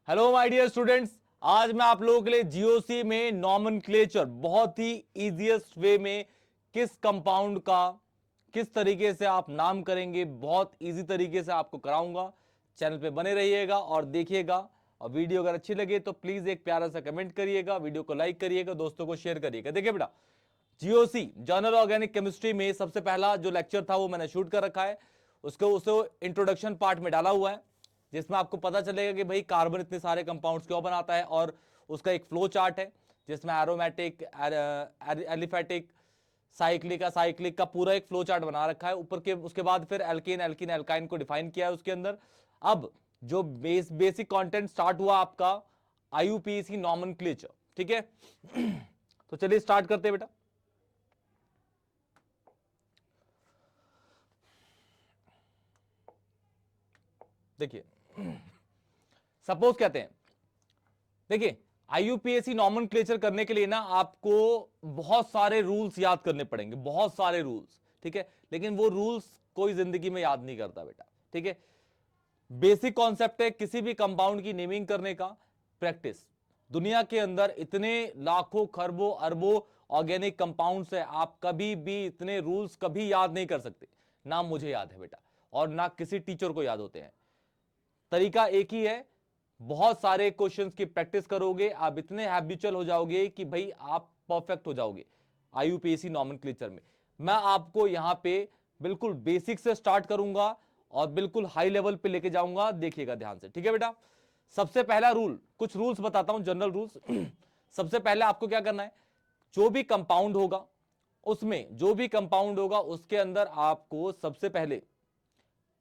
Hello my dear students, आज मैं आप लोगों के लिए जीओसी में नॉमेनक्लेचर बहुत ही इजीएस्ट वे में किस कंपाउंड का किस तरीके से आप नाम करेंगे, बहुत इजी तरीके से आपको कराऊंगा। चैनल पे बने रहिएगा और देखिएगा। और वीडियो अगर अच्छी लगे तो प्लीज एक प्यारा सा कमेंट करिएगा, वीडियो को लाइक करिएगा, दोस्तों को शेयर करिएगा। देखिए बेटा, जीओसी जर्नल ऑर्गेनिक केमिस्ट्री में सबसे पहला जो लेक्चर था वो मैंने शूट कर रखा है। उसको उसे इंट्रोडक्शन पार्ट में डाला हुआ है, जिसमें आपको पता चलेगा कि भाई कार्बन इतने सारे कंपाउंड्स क्यों बनाता है, और उसका एक फ्लो चार्ट है जिसमें एरोमेटिक, एलिफेटिक, साइक्लिक का पूरा एक फ्लो चार्ट बना रखा है ऊपर के। उसके बाद फिर एल्केन, एल्कीन, एल्काइन को डिफाइन किया है उसके अंदर। अब जो बेसिक कंटेंट स्टार्ट हुआ आपका आईयूपीएसी नॉमेनक्लेचर, ठीक है। तो चलिए स्टार्ट करते हैं बेटा। देखिए, सपोज कहते हैं, देखिए आईयूपीएसी नॉमेनक्लेचर करने के लिए ना आपको बहुत सारे रूल्स याद करने पड़ेंगे, बहुत सारे रूल्स, ठीक है। लेकिन वो रूल्स कोई जिंदगी में याद नहीं करता बेटा, ठीक है। बेसिक कॉन्सेप्ट है किसी भी कंपाउंड की नेमिंग करने का, प्रैक्टिस। दुनिया के अंदर इतने लाखों खरबों अरबों ऑर्गेनिक कंपाउंड्स है, आप कभी भी इतने रूल्स कभी याद नहीं कर सकते। ना मुझे याद है बेटा, और ना किसी टीचर को याद होते हैं। तरीका एक ही है, बहुत सारे क्वेश्चंस की प्रैक्टिस करोगे, आप इतने हैबिचुअल हो जाओगे कि भाई आप परफेक्ट हो जाओगे आईयूपीएसी नॉमेनक्लेचर में। मैं आपको यहां पे बिल्कुल बेसिक से स्टार्ट करूंगा और बिल्कुल हाई लेवल पे लेके जाऊंगा, देखिएगा ध्यान से, ठीक है बेटा। सबसे पहला रूल, कुछ रूल्स बताता हूं, जनरल रूल्स। सबसे पहले आपको क्या करना है, जो भी कंपाउंड होगा उसमें, जो भी कंपाउंड होगा उसके अंदर आपको सबसे पहले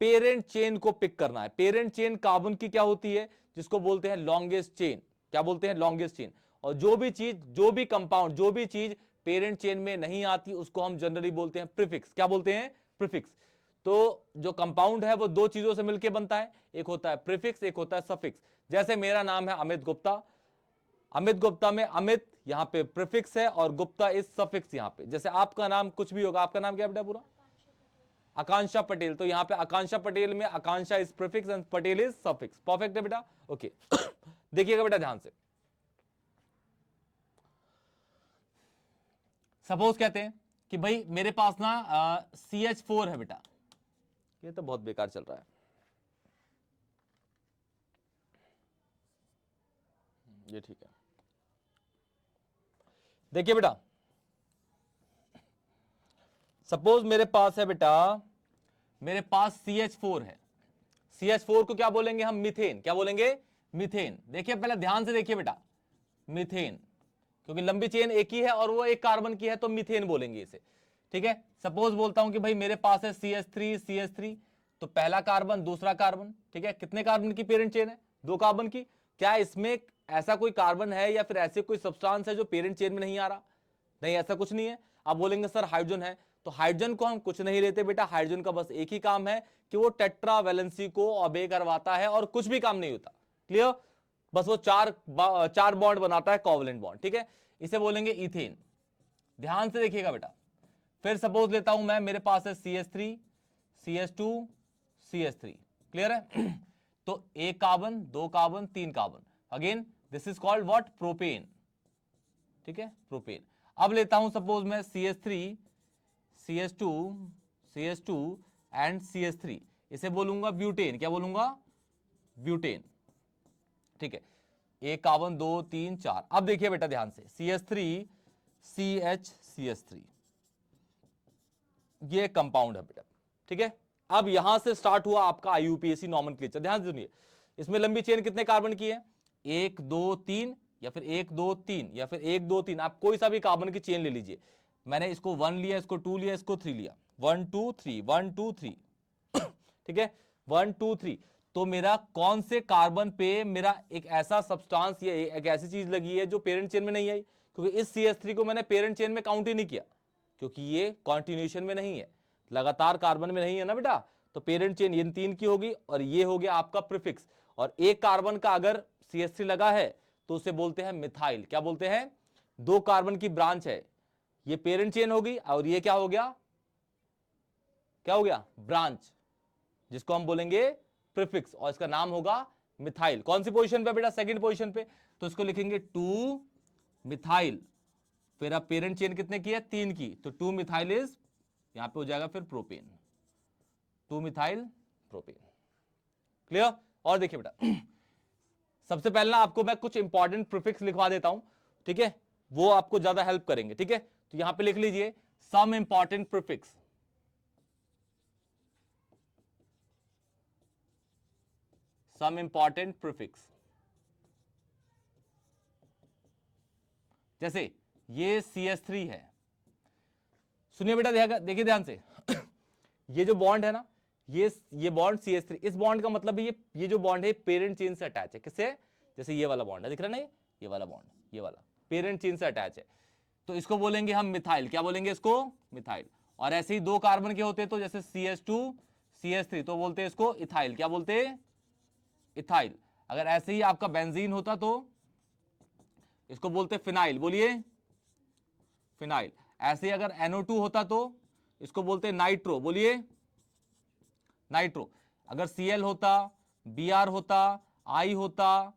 पेरेंट चेन को पिक करना है। पेरेंट चेन कार्बन की क्या होती है, जिसको बोलते हैं लॉन्गेस्ट चेन। क्या बोलते हैं? Longest chain. और जो भी चीज, जो भी कंपाउंड, जो भी चीज पेरेंट चेन में नहीं आती उसको हम जनरली बोलते हैं प्रीफिक्स। क्या बोलते हैं? प्रीफिक्स। तो जो कंपाउंड है वो दो चीजों से मिलकर बनता है, एक होता है प्रीफिक्स, एक होता है सफिक्स। जैसे मेरा नाम है अमित गुप्ता, अमित गुप्ता में अमित यहां पे प्रीफिक्स है और गुप्ता इज सफिक्स यहां पे। जैसे आपका नाम कुछ भी होगा, आपका नाम क्या बेटा पूरा? आकांक्षा पटेल, तो यहां पे आकांक्षा पटेल में Akanksha is prefix and Patel is suffix. Perfect है बेटा, ओके। देखिएगा बेटा ध्यान से, सपोज कहते हैं कि भाई मेरे पास ना CH4 है बेटा। ये तो बहुत बेकार चल रहा है, ये ठीक है। देखिए बेटा, सपोज मेरे पास है बेटा, मेरे पास CH4 है। CH4 को क्या बोलेंगे हम? मीथेन। क्या बोलेंगे? मीथेन। देखिए पहले ध्यान से देखिए बेटा, मीथेन, क्योंकि लंबी चेन एक ही है और वो एक कार्बन की है तो मीथेन बोलेंगे इसे, ठीक है। सपोज बोलता हूं कि भाई मेरे पास है CH3, तो पहला कार्बन, दूसरा कार्बन, ठीक है। कितने कार्बन की पेरेंट चेन है? दो कार्बन की। क्या इसमें ऐसा कोई कार्बन है या फिर ऐसे कोई सब्सटेंस है जो पेरेंट चेन में नहीं आ रहा? नहीं, ऐसा कुछ नहीं है। आप बोलेंगे सर हाइड्रोजन है, तो हाइड्रोजन को हम कुछ नहीं लेते बेटा। हाइड्रोजन का बस एक ही काम है कि वो टेट्रा वैलेंसी को ओबे करवाता है और कुछ भी काम नहीं होता। क्लियर? बस वो चार बॉन्ड बनाता है, कोवलेंट बॉन्ड, ठीक है। इसे बोलेंगे इथेन। ध्यान से देखिएगा बेटा, फिर सपोज लेता हूं मैं, मेरे पास है CH3, CH2, CH3। क्लियर है? तो एक कार्बन, दो कार्बन, तीन carbon. Again this is called what? Propane, ठीक है, प्रोपेन। अब लेता हूं सपोज मैं CH3, CH2, CH2 and CH3, इसे बोलूंगा ब्यूटेन। क्या बोलूंगा? ब्यूटेन, ठीक है। एक कार्बन, दो, तीन, चार। अब देखिए बेटा ध्यान से, CH3, CH3, ये कंपाउंड है बेटा, ठीक है। अब यहां से स्टार्ट हुआ आपका आईयूपीएसी नॉमेनक्लेचर। ध्यान से सुनिए, इसमें लंबी चेन कितने कार्बन की है? एक, दो, तीन, या फिर एक, दो, तीन, या फिर एक, दो, तीन। आप कोई सा भी कार्बन की चेन ले लीजिए। मैंने इसको 1 लिया, इसको 2 लिया, इसको 3 लिया। 1 2 3, 1 2 3, ठीक है, 1 2 3। तो मेरा कौन से कार्बन पे मेरा एक ऐसा सब्सटेंस या एक ऐसी चीज लगी है जो पेरेंट चेन में नहीं आई? क्योंकि इस CH3 को मैंने पेरेंट चेन में काउंट ही नहीं किया, क्योंकि ये कॉन्टिन्यूशन में नहीं है, लगातार कार्बन में नहीं है ना बेटा। तो पेरेंट चेन इन तीन की होगी और ये हो गया आपका प्रीफिक्स। और एक कार्बन का अगर CH3 लगा है तो उसे बोलते हैं मिथाइल। क्या बोलते हैं? दो कार्बन की ब्रांच है, ये पेरेंट चेन होगी और ये क्या हो गया? क्या हो गया? ब्रांच, जिसको हम बोलेंगे प्रीफिक्स, और इसका नाम होगा मिथाइल। कौन सी पोजीशन पे बेटा? सेकंड पोजीशन पे। तो इसको लिखेंगे 2 मिथाइल। फिर अब पेरेंट चेन कितने की है? 3 की, तो 2 मिथाइल इज, यहां पे हो जाएगा फिर प्रोपेन, 2 मिथाइल प्रोपेन। क्लियर? और देखिए बेटा सबसे पहले ना आपको मैं कुछ इंपॉर्टेंट प्रीफिक्स लिखवा देता हूं, ठीक है, वो आपको ज्यादा हेल्प करेंगे, ठीक है। तो यहां पे लिख लीजिए some important prefix, some important prefix. जैसे ये CH3 है, सुनिए बेटा, देखिए ध्यान से ये जो बॉन्ड है ना, ये बॉन्ड CH3, इस बॉन्ड का मतलब ये जो बॉन्ड है पेरेंट चेन से अटैच है। किससे? जैसे ये वाला बॉन्ड है, दिख रहा है ना, ये वाला बॉन्ड, ये वाला पेरेंट चेन से अटैच है, तो इसको बोलेंगे हम मिथाइल। क्या बोलेंगे इसको? मिथाइल। और ऐसे ही 2 कार्बन के होते हैं, तो जैसे CH2 CH3, तो बोलते हैं इसको इथाइल। क्या बोलते हैं? इथाइल। अगर ऐसे ही आपका बेंजीन होता तो इसको बोलते फिनाइल। बोलिए फिनाइल। ऐसे ही अगर NO2 होता तो इसको बोलते नाइट्रो। बोलिए नाइट्रो। अगर Cl होता, Br होता, I होता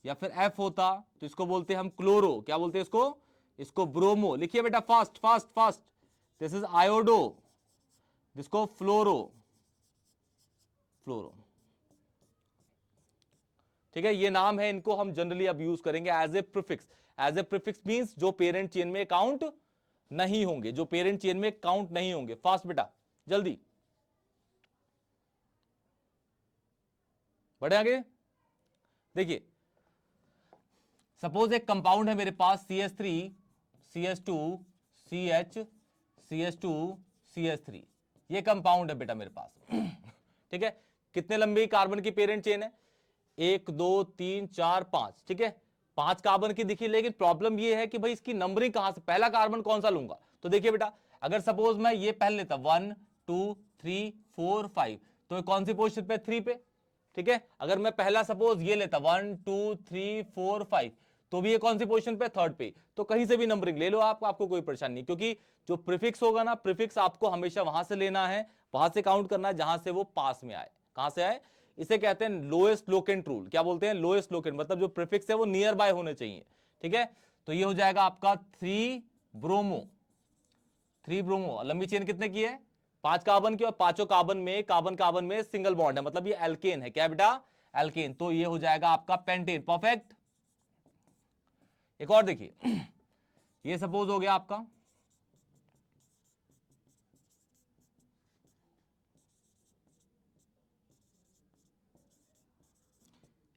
या फिर F होता तो इसको बोलते हम क्लोरो। क्या बोलते हैं इसको? इसको ब्रोमो। लिखिए बेटा fast fast fast. This is iodo, जिसको फ्लोरो, फ्लोरो, ठीक है। ये नाम है, इनको हम जनरली अब यूज करेंगे as a prefix. As a prefix means जो पेरेंट चेन में काउंट नहीं होंगे, जो पेरेंट चेन में काउंट नहीं होंगे। फास्ट बेटा, जल्दी बढ़े आगे। देखिए सपोज एक कंपाउंड है मेरे पास CH3 CH2 CH CH2 CH3, ये कंपाउंड है बेटा मेरे पास ठीक है। कितने लंबी कार्बन की पेरेंट चेन है? 1 2 3 4 5, ठीक है, 5 कार्बन की दिखी। लेकिन प्रॉब्लम ये है कि भाई इसकी नंबरिंग कहां से, पहला कार्बन कौन सा लूंगा? तो देखिए बेटा, अगर सपोज मैं ये पहले लेता 1 2 3 4 5, तो कौन सी पोजीशन पे? 3 पे, ठीक है। अगर मैं पहला सपोज ये लेता 1 2 3 4 5, तो भी ये कौन सी पोजीशन पे? 3rd पे। तो कहीं से भी नंबरिंग ले लो आपको कोई परेशानी नहीं, क्योंकि जो प्रीफिक्स होगा ना, प्रीफिक्स आपको हमेशा वहां से लेना है, वहां से काउंट करना है जहां से वो पास में आए। कहां से आए? इसे कहते हैं लोएस्ट लोकेंट रूल। क्या बोलते हैं? लोएस्ट लोकेंट, मतलब जो प्रीफिक्स है वो नियर बाय होने चाहिए, ठीक है। तो ये हो जाएगा आपका 3 ब्रोमो, 3 ब्रोमो। लंबी चेन कितने की है? 5 कार्बन की, और पांचों कार्बन में सिंगल बॉन्ड है, मतलब ये एल्केन है। क्या बेटा? एल्केन। तो ये हो जाएगा आपका पेंटेन। परफेक्ट। एक और देखिए ये सपोज हो गया आपका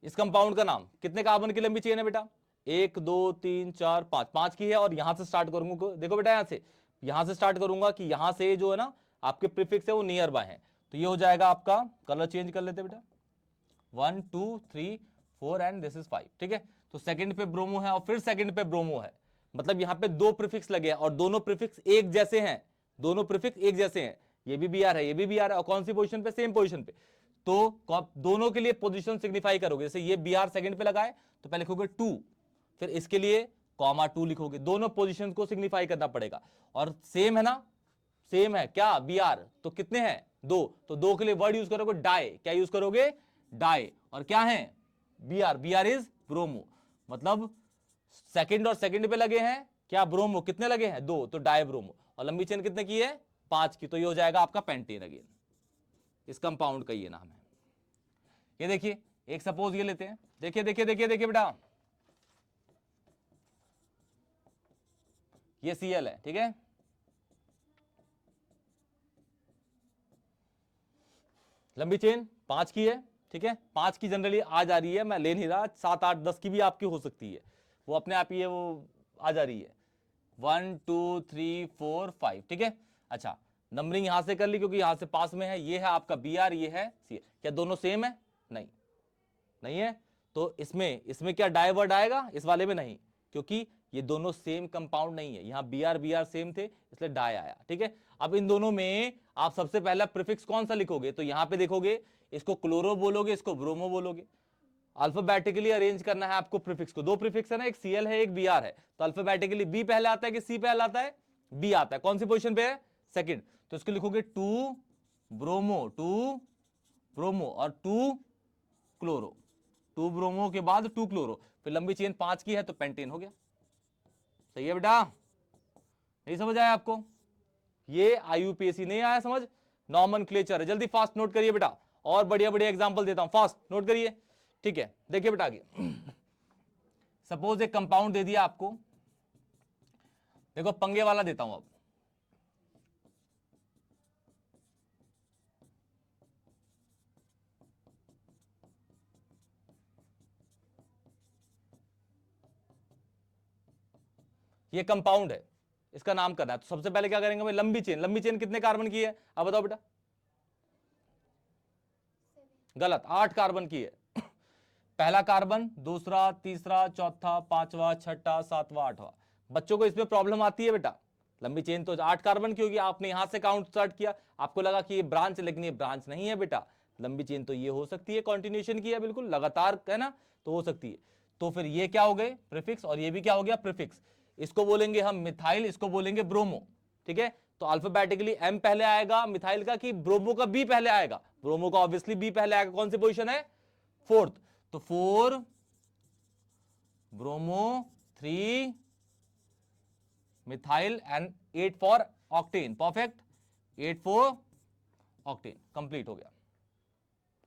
इस कंपाउंड का नाम। कितने कार्बन की लंबी चेन है बेटा? 1 2 3 4 5, 5 की है। और यहां से स्टार्ट करूंगा, देखो बेटा यहां से स्टार्ट करूंगा कि यहां से जो है ना आपके प्रीफिक्स है वो नियर बाय है। तो ये हो जाएगा आपका, कलर चेंज कर लेते बेटा, 1 2 3 4 एंड दिस इज 5, ठीक है। तो सेकंड पे ब्रोमो है और फिर सेकंड पे ब्रोमो है, मतलब यहां पे 2 प्रीफिक्स लगे हैं और दोनों प्रीफिक्स एक जैसे हैं, दोनों प्रीफिक्स एक जैसे हैं। ये भी Br है, ये भी Br है, और कौन सी पोजीशन पे? सेम पोजीशन पे। तो दोनों के लिए पोजीशन सिग्निफाई करोगे। जैसे ये Br सेकंड पे लगाए तो पहले लिखोगे 2, फिर इसके लिए कॉमा 2 लिखोगे। दोनों पोजीशन को सिग्निफाई करना पड़ेगा। और सेम है ना, सेम है क्या Br? तो कितने हैं? 2। तो 2 के लिए वर्ड यूज करोगे डाई। क्या यूज करोगे? डाई। और क्या है? Br इज ब्रोमो, मतलब सेकंड और सेकंड पे लगे हैं क्या? ब्रोमो। कितने लगे हैं? 2, तो डाई ब्रोमो। और लंबी चेन कितने की है? 5 की। तो ये हो जाएगा आपका पेंटेन अगेन। इस कंपाउंड का ये नाम है। ये देखिए, एक सपोज ये लेते हैं, देखिए देखिए देखिए देखिए बेटा, ये Cl है, ठीक है। लंबी चेन 5 की है, ठीक है। 5 की जनरली आ जा रही है, मैं ले नहीं रहा, 7 8 10 की भी आपकी हो सकती है, वो अपने आप ही है, वो आ जा रही है। 1 2 3 4 5, ठीक है। अच्छा, नंबरिंग यहां से कर ली क्योंकि यहां से पास में है। ये है आपका Br, ये है Cl। क्या दोनों सेम है? नहीं, नहीं है। तो इसमें इसमें क्या डाई वर्ड आएगा? इस वाले में नहीं, क्योंकि ये दोनों सेम कंपाउंड नहीं है। यहां Br सेम थे इसलिए डाई आया, ठीक है। अब इन दोनों में आप सबसे पहला प्रीफिक्स कौन सा लिखोगे? तो यहां पे देखोगे, इसको क्लोरो बोलोगे, इसको ब्रोमो बोलोगे। अल्फाबेटिकली अरेंज करना है आपको प्रीफिक्स को। 2 प्रीफिक्स है ना, एक Cl है, एक Br है। तो अल्फाबेटिकली B पहले आता है कि C पहले आता है? B आता है। कौन सी पोजीशन पे है? सेकंड। तो इसको लिखोगे 2 ब्रोमो, 2 ब्रोमो और 2 क्लोरो, 2 ब्रोमो के बाद 2 क्लोरो, फिर लंबी चेन 5 की है तो पेंटेन हो गया। सही है बेटा, नहीं समझ आया आपको? ये आईयूपीएसी नहीं आया समझ, नॉमेनक्लेचर है। जल्दी फास्ट नोट करिए बेटा, और बढ़िया बढ़िया एग्जांपल देता हूं, फास्ट नोट करिए। ठीक है, देखिए बेटा आगे। सपोज एक कंपाउंड दे दिया आपको, देखो पंगे वाला देता हूं अब। ये कंपाउंड है, इसका नाम करना है, तो सबसे पहले क्या करेंगे भाई, लंबी चेन। लंबी चेन कितने कार्बन की है, अब बताओ बेटा? गलत, 8 कार्बन की है। पहला कार्बन, दूसरा, तीसरा, चौथा, पांचवा, छठा, सातवां, आठवां। बच्चों को इसमें प्रॉब्लम आती है बेटा, लंबी चेन तो 8 कार्बन की होगी, आपने यहां से काउंट स्टार्ट किया, आपको लगा कि ये ब्रांच, लेकिन ये ब्रांच नहीं है बेटा। लंबी चेन तो ये हो सकती है, कॉन्टिन्यूशन की है, बिल्कुल लगातार है ना, तो हो सकती है। तो फिर ये क्या हो गए, प्रीफिक्स, और ये भी क्या हो गया, प्रीफिक्स। इसको बोलेंगे हम मिथाइल, इसको बोलेंगे ब्रोमो। ठीक है, तो अल्फाबेटिकली एम पहले आएगा मिथाइल का, कि ब्रोमो का बी पहले आएगा? ब्रोमो का ऑब्वियसली बी पहले आएगा। कौन सी पोजीशन है, 4th, तो 4 bromo, 3 methyl and 8 for octane. Perfect, 8 for octane, complete हो गया।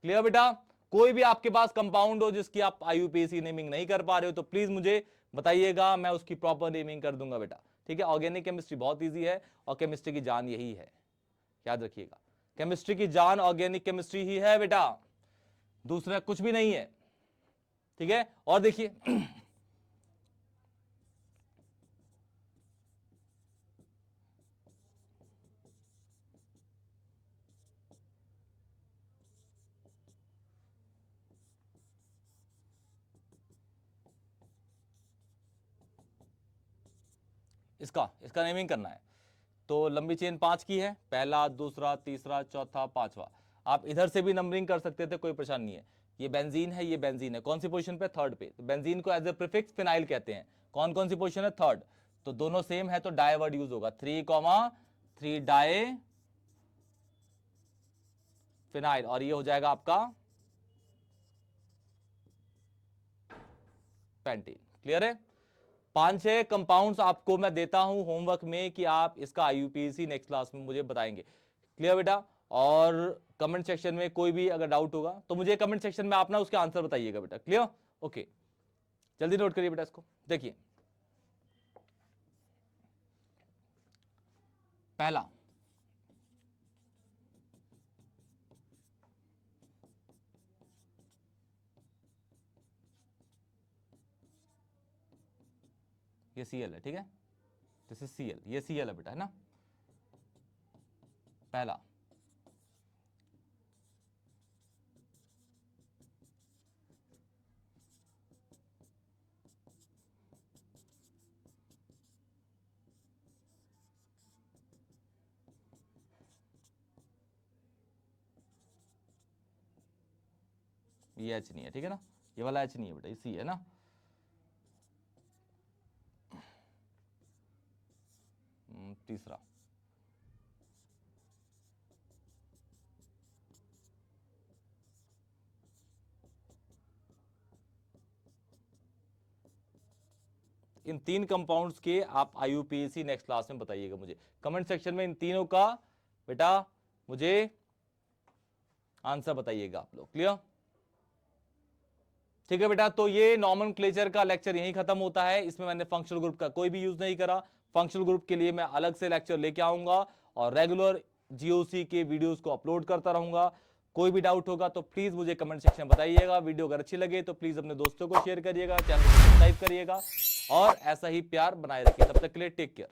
क्लियर बेटा? कोई भी आपके पास कंपाउंड हो जिसकी आप आईयूपीएसी नेमिंग नहीं कर पा रहे हो तो प्लीज मुझे बताइएगा, मैं उसकी प्रॉपर नेमिंग कर दूंगा बेटा। ठीक है, ऑर्गेनिक केमिस्ट्री बहुत इजी है, और केमिस्ट्री की जान यही है, याद रखिएगा। केमिस्ट्री की जान ऑर्गेनिक केमिस्ट्री ही है बेटा, दूसरा कुछ भी नहीं है। ठीक है, और देखिए इसका नेमिंग करना है। तो लंबी चेन 5 की है, पहला, दूसरा, तीसरा, चौथा, पांचवा। आप इधर से भी नंबरिंग कर सकते थे, कोई परेशानी नहीं है। ये बेंजीन है, ये बेंजीन है, कौन सी पोजीशन पे, 3rd पे। तो बेंजीन को एज ए प्रीफिक्स फिनाइल कहते हैं। कौन कौन सी पोजीशन है, 3rd। तो दोनों सेम है तो डाई वर्ड यूज होगा, 3,3 डाई फिनाइल, और ये हो जाएगा आपका पेंटीन। क्लियर है? 5-6 कंपाउंड्स आपको मैं देता हूं होमवर्क में, कि आप इसका आईयूपीएसी नेक्स्ट क्लास में मुझे बताएंगे। क्लियर बेटा? और कमेंट सेक्शन में कोई भी अगर डाउट होगा तो मुझे कमेंट सेक्शन में आप ना उसके आंसर बताइएगा बेटा। क्लियर? ओके, जल्दी नोट करिए बेटा इसको। देखिए पहला, ये Cl है, ठीक है, दिस इज Cl, ये Cl है बेटा, है ना, पहला। ये H नहीं है, ठीक है ना, ये वाला H नहीं है बेटा, ये C है ना। तीसरा, इन 3 कंपाउंड्स के आप आईयूपीएसी नेक्स्ट क्लास में बताइएगा मुझे, कमेंट सेक्शन में इन तीनों का बेटा मुझे आंसर बताइएगा आप लोग। क्लियर? ठीक है बेटा, तो ये नॉमेनक्लेचर का लेक्चर यहीं खत्म होता है। इसमें मैंने फंक्शनल ग्रुप का कोई भी यूज नहीं करा। फंक्शनल ग्रुप के लिए मैं अलग से लेक्चर लेके आऊंगा और रेगुलर जीओसी के वीडियोस को अपलोड करता रहूंगा। कोई भी डाउट होगा तो प्लीज मुझे कमेंट सेक्शन में बताइएगा। वीडियो अगर अच्छी लगे तो प्लीज अपने दोस्तों को शेयर करिएगा, चैनल को सब्सक्राइब करिएगा और ऐसा ही प्यार बनाए रखिए। तब तक के लिए टेक केयर।